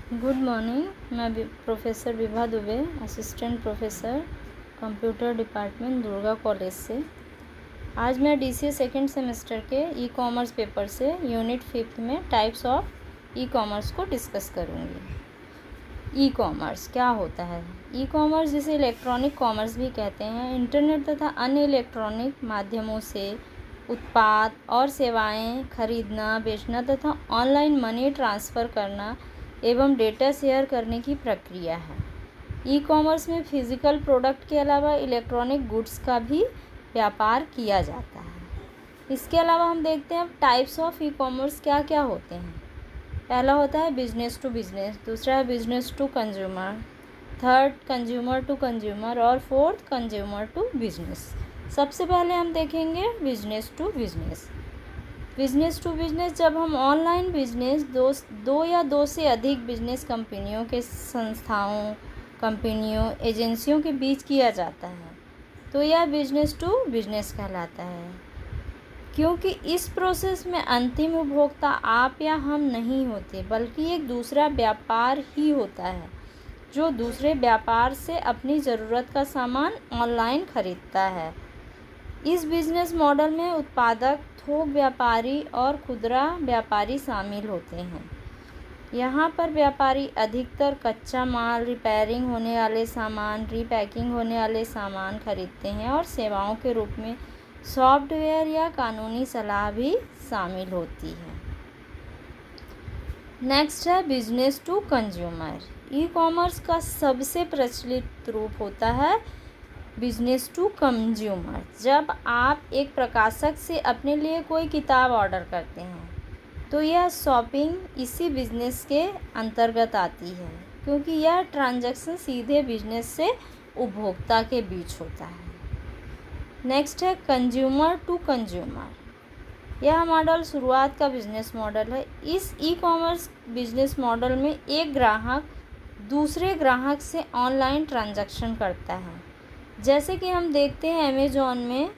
Good morning. मैं professor Vibha Dubey, assistant professor computer department Durga college से। आज मैं DCA सेकेंड सेमेस्टर के ई कॉमर्स पेपर से यूनिट 5 में टाइप्स ऑफ ई कॉमर्स को डिस्कस करूँगी। ई कॉमर्स क्या होता है? ई कॉमर्स, जिसे इलेक्ट्रॉनिक कॉमर्स भी कहते हैं, इंटरनेट तथा अन्य इलेक्ट्रॉनिक माध्यमों से उत्पाद और सेवाएं खरीदना, बेचना तथा ऑनलाइन मनी ट्रांसफ़र करना एवं डेटा शेयर करने की प्रक्रिया है। ई कॉमर्स में फिजिकल प्रोडक्ट के अलावा इलेक्ट्रॉनिक गुड्स का भी व्यापार किया जाता है। इसके अलावा हम देखते हैं टाइप्स ऑफ ई कॉमर्स क्या क्या होते हैं। पहला होता है बिजनेस टू बिजनेस, दूसरा है business to consumer, third consumer to consumer और फोर्थ कंज्यूमर टू बिजनेस। सबसे पहले हम देखेंगे business to business. Business to business, जब हम ऑनलाइन बिजनेस दो या दो से अधिक बिजनेस कंपनियों के संस्थाओं, कंपनियों, एजेंसियों के बीच किया जाता है तो यह बिजनेस टू बिजनेस कहलाता है। क्योंकि इस प्रोसेस में अंतिम उपभोक्ता आप या हम नहीं होते, बल्कि एक दूसरा व्यापार ही होता है जो दूसरे व्यापार से अपनी ज़रूरत का सामान ऑनलाइन खरीदता है। इस बिजनेस मॉडल में उत्पादक, थोक व्यापारी और खुदरा व्यापारी शामिल होते हैं। यहाँ पर व्यापारी अधिकतर कच्चा माल, रिपेयरिंग होने वाले सामान, रीपैकिंग होने वाले सामान खरीदते हैं और सेवाओं के रूप में सॉफ्टवेयर या कानूनी सलाह भी शामिल होती है। नेक्स्ट है business to consumer. E commerce का सबसे प्रचलित रूप होता है बिजनेस टू कंज्यूमर। जब आप एक प्रकाशक से अपने लिए कोई किताब ऑर्डर करते हैं तो यह शॉपिंग इसी बिजनेस के अंतर्गत आती है, क्योंकि यह ट्रांजैक्शन सीधे बिजनेस से उपभोक्ता के बीच होता है। नेक्स्ट है कंज्यूमर टू कंज्यूमर। यह मॉडल शुरुआत का बिजनेस मॉडल है। इस ई कॉमर्स बिजनेस मॉडल में एक ग्राहक दूसरे ग्राहक से ऑनलाइन ट्रांजैक्शन करता है। जैसे कि हम देखते हैं अमेज़ॉन में,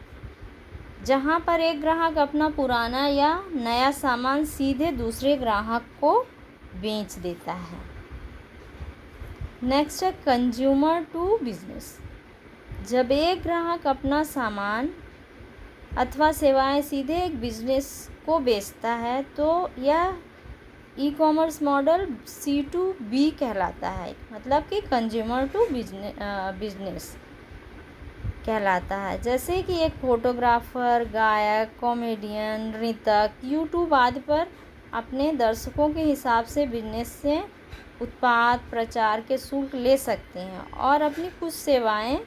जहाँ पर एक ग्राहक अपना पुराना या नया सामान सीधे दूसरे ग्राहक को बेच देता है। नेक्स्ट है कंज्यूमर टू बिजनेस। जब एक ग्राहक अपना सामान अथवा सेवाएं सीधे एक बिजनेस को बेचता है तो यह ई कॉमर्स मॉडल C2B कहलाता है, मतलब कि कंज्यूमर टू बिजनेस कहलाता है। जैसे कि एक फोटोग्राफर, गायक, कॉमेडियन, नृतक यूट्यूब आदि पर अपने दर्शकों के हिसाब से बिजनेस से उत्पाद प्रचार के शुल्क ले सकते हैं और अपनी कुछ सेवाएं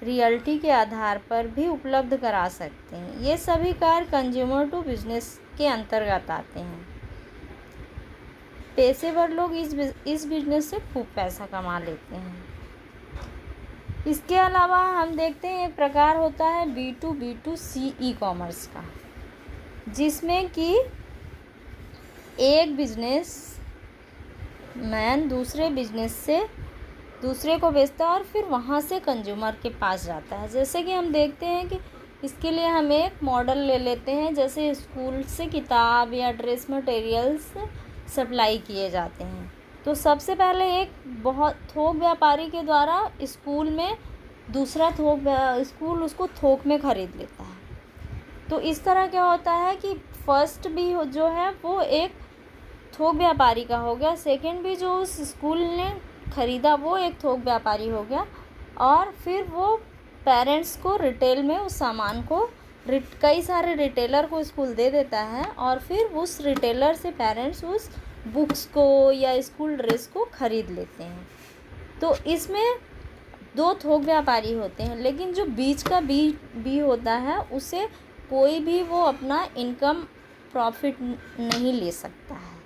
रियल्टी के आधार पर भी उपलब्ध करा सकते हैं। ये सभी कार्य कंज्यूमर टू बिजनेस के अंतर्गत आते हैं। पेशेवर लोग इस बिजनेस से खूब पैसा कमा लेते हैं। इसके अलावा हम देखते हैं एक प्रकार होता है B2B2C ई कॉमर्स का, जिसमें कि एक बिजनेस मैन दूसरे बिजनेस से दूसरे को बेचता है और फिर वहाँ से कंज्यूमर के पास जाता है। जैसे कि हम देखते हैं कि इसके लिए हम एक मॉडल ले लेते हैं, जैसे स्कूल से किताब या ड्रेस मटेरियल्स सप्लाई किए जाते हैं तो सबसे पहले एक बहुत थोक व्यापारी के द्वारा स्कूल में दूसरा स्कूल उसको थोक में ख़रीद लेता है। तो इस तरह क्या होता है कि फर्स्ट भी जो है वो एक थोक व्यापारी का हो गया, सेकंड भी जो उस स्कूल ने ख़रीदा वो एक थोक व्यापारी हो गया, और फिर वो पेरेंट्स को रिटेल में उस सामान को कई सारे रिटेलर को स्कूल दे देता है और फिर उस रिटेलर से पेरेंट्स उस बुक्स को या स्कूल ड्रेस को ख़रीद लेते हैं। तो इसमें दो थोक व्यापारी होते हैं, लेकिन जो बीच का बी होता है उसे कोई भी वो अपना इनकम प्रॉफिट नहीं ले सकता है।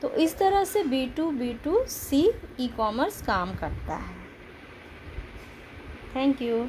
तो इस तरह से B2B2C ई कॉमर्स काम करता है। Thank you.